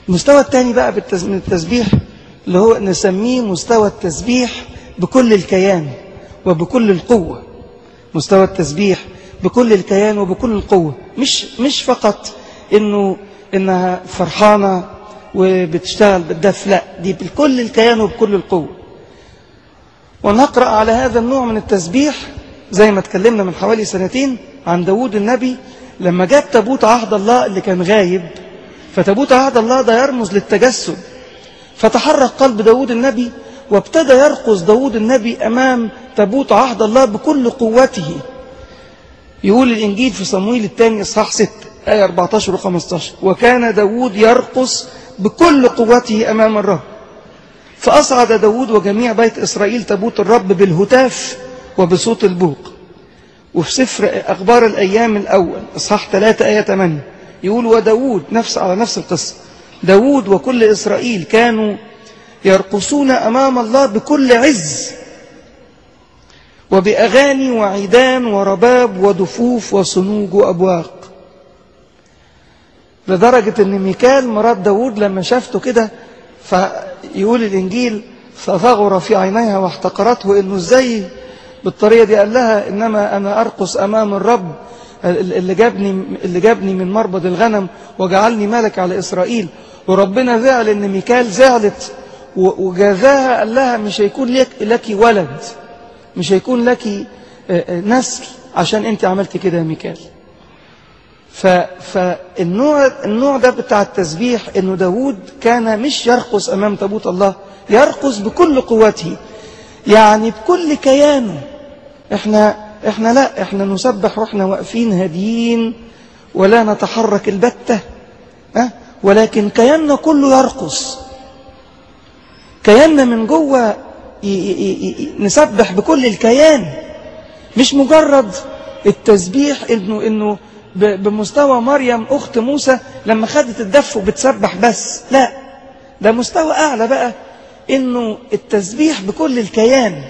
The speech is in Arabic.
المستوى الثاني بقى من التسبيح اللي هو نسميه مستوى التسبيح بكل الكيان وبكل القوة. مستوى التسبيح بكل الكيان وبكل القوة، مش فقط إنها فرحانة وبتشتغل بالدف، لا، دي بكل الكيان وبكل القوة. ونقرأ على هذا النوع من التسبيح زي ما اتكلمنا من حوالي 2 سنين عن داود النبي لما جاب تابوت عهد الله اللي كان غايب. فتابوت عهد الله ده يرمز للتجسد، فتحرك قلب داود النبي وابتدى يرقص داود النبي أمام تابوت عهد الله بكل قوته. يقول الإنجيل في صمويل الثاني إصحاح 6 آية 14 و15: وكان داود يرقص بكل قوته أمام الرب، فأصعد داود وجميع بيت إسرائيل تابوت الرب بالهتاف وبصوت البوق. وفي سفر أخبار الأيام الأول إصحاح 3 آية 8 يقول: وداود على نفس القصة، داود وكل إسرائيل كانوا يرقصون أمام الله بكل عز وبأغاني وعيدان ورباب ودفوف وصنوج وأبواق. لدرجة أن ميكال مرات داود لما شافته كده فيقول الإنجيل فثغر في عينيها واحتقرته، إنه إزاي بالطريقة دي. قال لها: إنما أنا أرقص أمام الرب اللي جابني من مربض الغنم وجعلني ملك على إسرائيل. وربنا زعل إن ميكال زعلت وجازاها، قال لها: مش هيكون لك ولد، مش هيكون لك نسل عشان أنت عملت كده يا ميكال. فالنوع ده بتاع التسبيح إنه داود كان مش يرقص أمام تابوت الله، يرقص بكل قوته، يعني بكل كيانه. احنا نسبح واحنا واقفين هاديين ولا نتحرك البتة، ولكن كياننا كله يرقص، كياننا من جوه نسبح بكل الكيان. مش مجرد التسبيح انه بمستوى مريم اخت موسى لما خدت الدف وبتسبح بس، لا، ده مستوى اعلى بقى، انه التسبيح بكل الكيان.